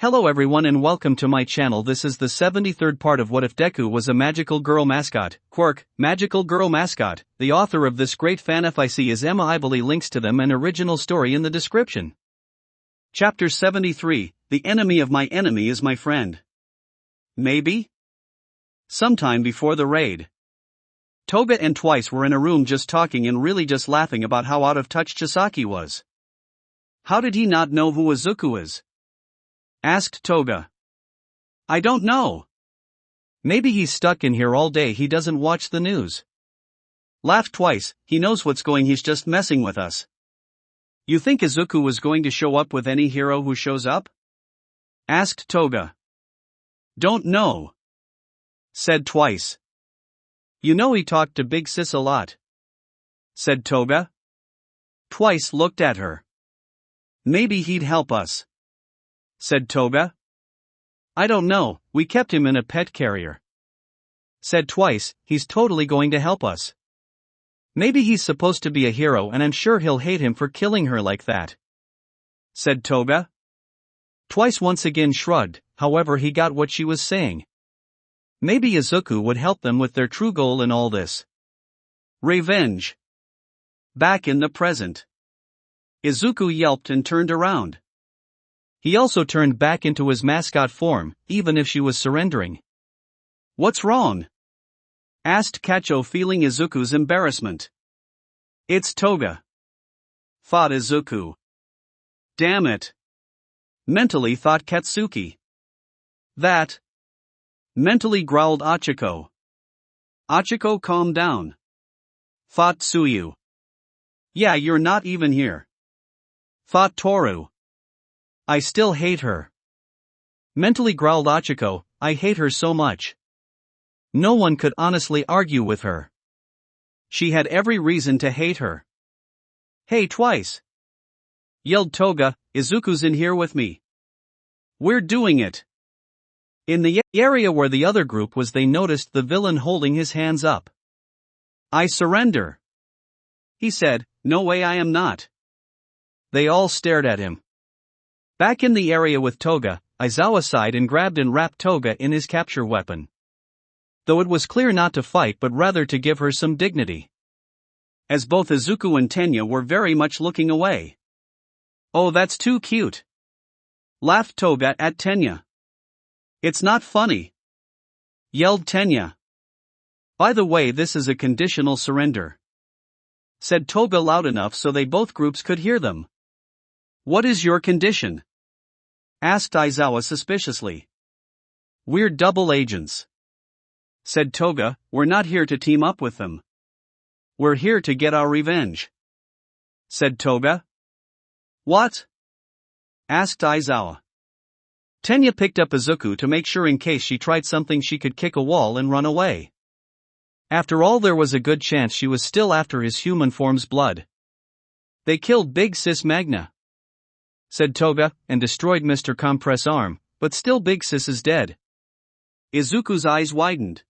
Hello everyone and welcome to my channel. This is the 73rd part of What If Deku Was a Magical Girl Mascot. Quirk, Magical Girl Mascot. The author of this great fanfic is Emma Ibley. Links to them and original story in the description. Chapter 73, The Enemy of My Enemy is My Friend. Maybe? Sometime before the raid, Toga and Twice were in a room just talking and really just laughing about how out of touch Chisaki was. How did he not know who Izuku is? Asked Toga. I don't know. Maybe he's stuck in here all day, he doesn't watch the news. Laughed Twice, he knows what's going, he's just messing with us. You think Izuku was going to show up with any hero who shows up? Asked Toga. Don't know. Said Twice. You know he talked to Big Sis a lot. Said Toga. Twice looked at her. Maybe he'd help us. Said Toga. I don't know, we kept him in a pet carrier. Said Twice, he's totally going to help us. Maybe he's supposed to be a hero and I'm sure he'll hate him for killing her like that. Said Toga. Twice once again shrugged, however he got what she was saying. Maybe Izuku would help them with their true goal in all this. Revenge. Back in the present. Izuku yelped and turned around. He also turned back into his mascot form, even if she was surrendering. What's wrong? Asked Kacho, feeling Izuku's embarrassment. It's Toga. Thought Izuku. Damn it. Mentally thought Katsuki. That. Mentally growled Achiko. Achiko, calm down. Thought Tsuyu. Yeah, you're not even here. Thought Toru. I still hate her. Mentally growled Achiko, I hate her so much. No one could honestly argue with her. She had every reason to hate her. Hey Twice! Yelled Toga, Izuku's in here with me. We're doing it. In the area where the other group was, they noticed the villain holding his hands up. I surrender. He said, no way, I am not. They all stared at him. Back in the area with Toga, Aizawa sighed and grabbed and wrapped Toga in his capture weapon. Though it was clear not to fight but rather to give her some dignity. As both Izuku and Tenya were very much looking away. Oh, that's too cute. Laughed Toga at Tenya. It's not funny. Yelled Tenya. By the way, this is a conditional surrender. Said Toga loud enough so they both groups could hear them. What is your condition? Asked Aizawa suspiciously. We're double agents. Said Toga, we're not here to team up with them. We're here to get our revenge. Said Toga. What? Asked Aizawa. Tenya picked up Izuku to make sure in case she tried something she could kick a wall and run away. After all, there was a good chance she was still after his human form's blood. They killed Big Sis Magna. Said Toga, and destroyed Mr. Compress Arm, but still Big Sis is dead. Izuku's eyes widened.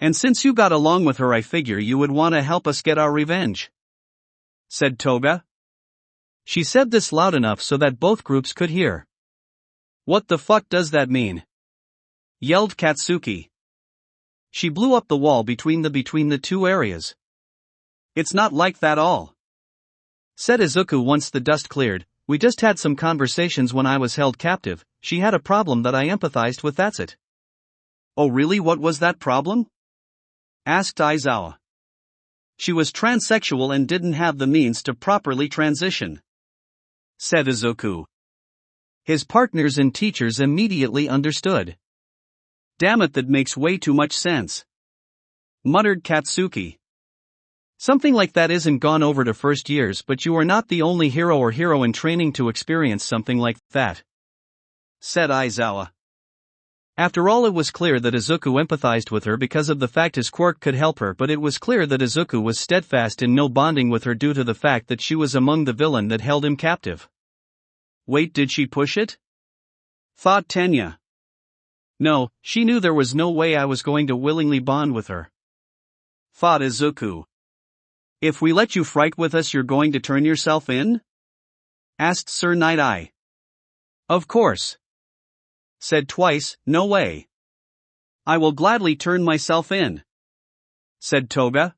And since you got along with her, I figure you would want to help us get our revenge. Said Toga. She said this loud enough so that both groups could hear. What the fuck does that mean? Yelled Katsuki. She blew up the wall between the two areas. It's not like that all. Said Izuku once the dust cleared. We just had some conversations when I was held captive. She had a problem that I empathized with, that's it. Oh really, what was that problem? Asked Aizawa. She was transsexual and didn't have the means to properly transition. Said Izuku. His partners and teachers immediately understood. Damn it, that makes way too much sense. Muttered Katsuki. Something like that isn't gone over to first years, but you are not the only hero or hero in training to experience something like that. Said Aizawa. After all, it was clear that Izuku empathized with her because of the fact his quirk could help her, but it was clear that Izuku was steadfast in no bonding with her due to the fact that she was among the villain that held him captive. Wait, did she push it? Thought Tenya. No, she knew there was no way I was going to willingly bond with her. Thought Izuku. If we let you fight with us, you're going to turn yourself in? Asked Sir Night-Eye. Of course. Said twice, no way. I will gladly turn myself in. Said Toga.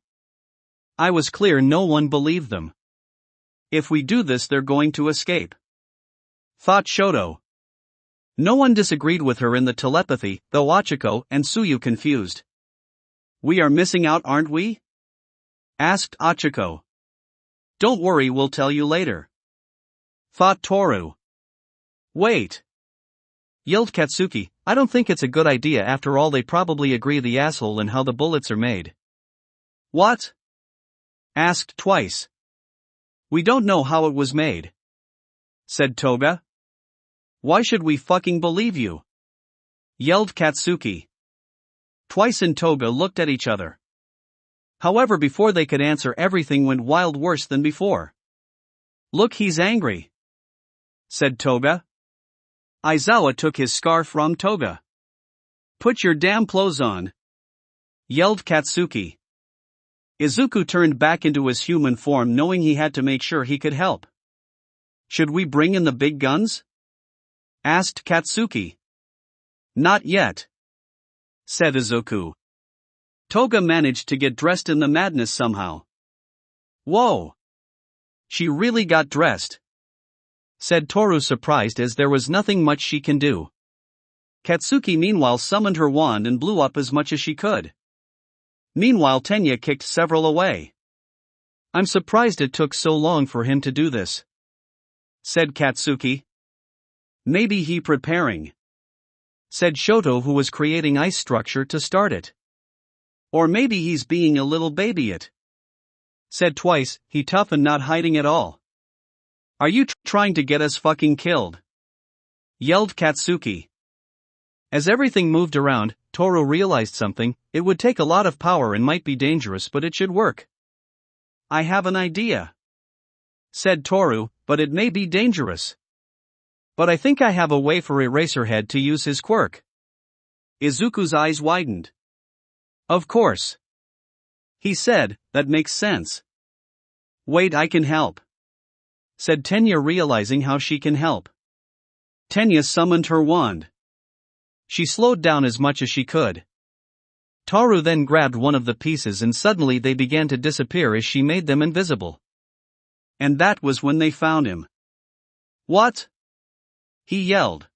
I was clear no one believed them. If we do this they're going to escape. Thought Shoto. No one disagreed with her in the telepathy, though Ochako and Tsuyu confused. We are missing out, aren't we? Asked Ochako. Don't worry, we'll tell you later. Thought Toru. Wait. Yelled Katsuki, I don't think it's a good idea. After all, they probably agree the asshole and how the bullets are made. What? Asked twice. We don't know how it was made. Said Toga. Why should we fucking believe you? Yelled Katsuki. Twice and Toga looked at each other. However, before they could answer, everything went wild, worse than before. Look, he's angry. Said Toga. Aizawa took his scarf from Toga. Put your damn clothes on. Yelled Katsuki. Izuku turned back into his human form, knowing he had to make sure he could help. Should we bring in the big guns? Asked Katsuki. Not yet. Said Izuku. Toga managed to get dressed in the madness somehow. Whoa! She really got dressed. Said Toru, surprised, as there was nothing much she can do. Katsuki meanwhile summoned her wand and blew up as much as she could. Meanwhile Tenya kicked several away. I'm surprised it took so long for him to do this. Said Katsuki. Maybe he preparing. Said Shoto, who was creating ice structure to start it. Or maybe he's being a little baby it. Said twice, he tough and not hiding at all. Are you trying to get us fucking killed? Yelled Katsuki. As everything moved around, Toru realized something. It would take a lot of power and might be dangerous, but it should work. I have an idea. Said Toru, but it may be dangerous. But I think I have a way for Eraserhead to use his quirk. Izuku's eyes widened. Of course. He said, that makes sense. Wait, I can help. Said Tenya, realizing how she can help. Tenya summoned her wand. She slowed down as much as she could. Toru then grabbed one of the pieces and suddenly they began to disappear as she made them invisible. And that was when they found him. What? He yelled.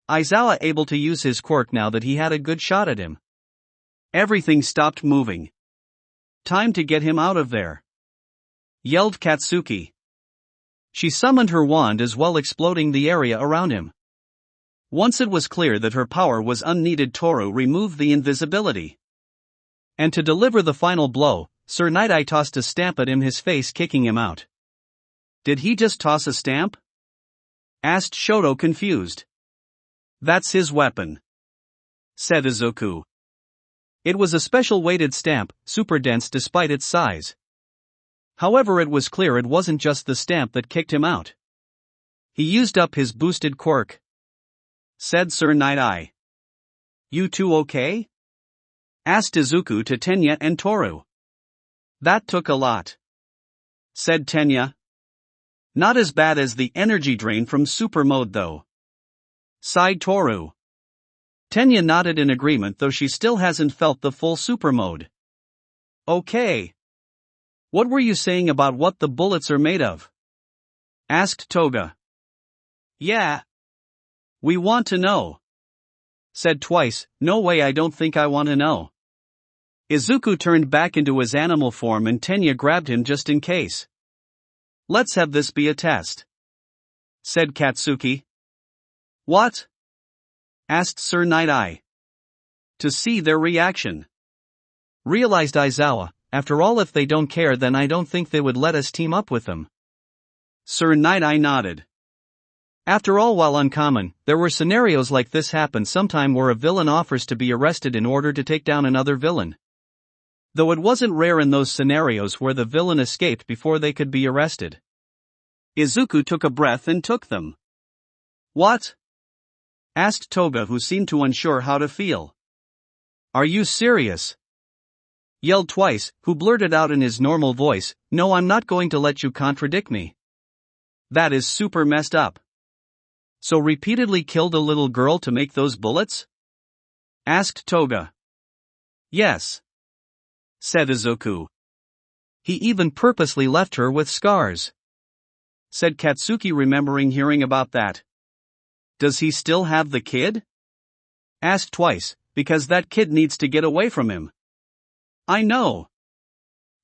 Aizawa able to use his quirk now that he had a good shot at him. Everything stopped moving. Time to get him out of there. Yelled Katsuki. She summoned her wand as well, exploding the area around him. Once it was clear that her power was unneeded, Toru removed the invisibility. And to deliver the final blow, Sir Night-Eye tossed a stamp at him, his face kicking him out. Did he just toss a stamp? Asked Shoto, confused. That's his weapon. Said Izuku. It was a special weighted stamp, super dense despite its size. However, it was clear it wasn't just the stamp that kicked him out. He used up his boosted quirk. Said Sir Night-Eye. You two okay? Asked Izuku to Tenya and Toru. That took a lot. Said Tenya. Not as bad as the energy drain from super mode though. Sighed Toru. Tenya nodded in agreement, though she still hasn't felt the full super mode. Okay. What were you saying about what the bullets are made of? Asked Toga. Yeah. We want to know. Said twice, no way, I don't think I want to know. Izuku turned back into his animal form and Tenya grabbed him just in case. Let's have this be a test. Said Katsuki. What? Asked Sir Night-Eye. To see their reaction. Realized Aizawa, after all, if they don't care then I don't think they would let us team up with them. Sir Night-Eye nodded. After all, while uncommon, there were scenarios like this happen sometime where a villain offers to be arrested in order to take down another villain. Though it wasn't rare in those scenarios where the villain escaped before they could be arrested. Izuku took a breath and took them. What? Asked Toga, who seemed too unsure how to feel. Are you serious? Yelled twice, who blurted out in his normal voice, no, I'm not going to let you contradict me. That is super messed up. So repeatedly killed a little girl to make those bullets? Asked Toga. Yes, said Izuku. He even purposely left her with scars, said Katsuki, remembering hearing about that. Does he still have the kid? Asked Twice, because that kid needs to get away from him. I know.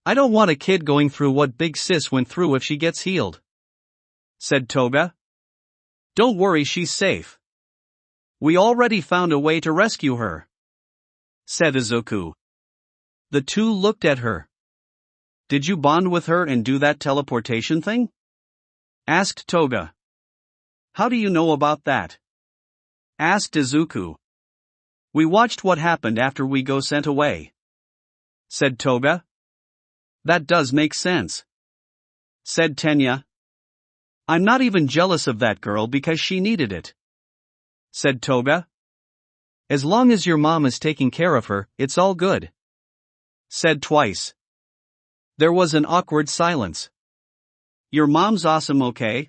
I don't want a kid going through what Big Sis went through if she gets healed, said Toga. Don't worry, she's safe. We already found a way to rescue her, said Izuku. The two looked at her. Did you bond with her and do that teleportation thing? Asked Toga. How do you know about that? Asked Izuku. We watched what happened after we got sent away, said Toga. That does make sense, said Tenya. I'm not even jealous of that girl because she needed it, said Toga. As long as your mom is taking care of her, it's all good, said Twice. There was an awkward silence. Your mom's awesome, okay?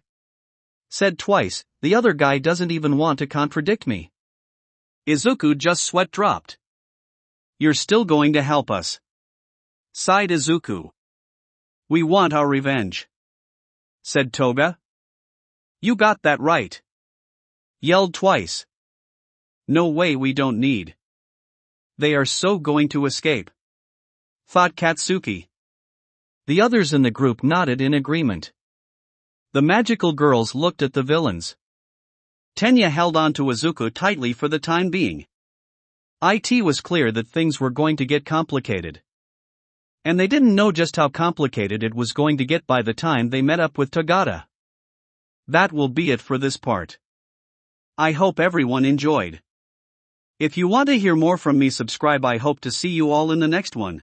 Said Twice. The other guy doesn't even want to contradict me. Izuku just sweat dropped. You're still going to help us, sighed Izuku. We want our revenge, said Toga. You got that right, yelled Twice. No way, we don't need. They are so going to escape, thought Katsuki. The others in the group nodded in agreement. The magical girls looked at the villains. Tenya held on to Izuku tightly for the time being. It was clear that things were going to get complicated. And they didn't know just how complicated it was going to get by the time they met up with Tagada. That will be it for this part. I hope everyone enjoyed. If you want to hear more from me, subscribe. I hope to see you all in the next one.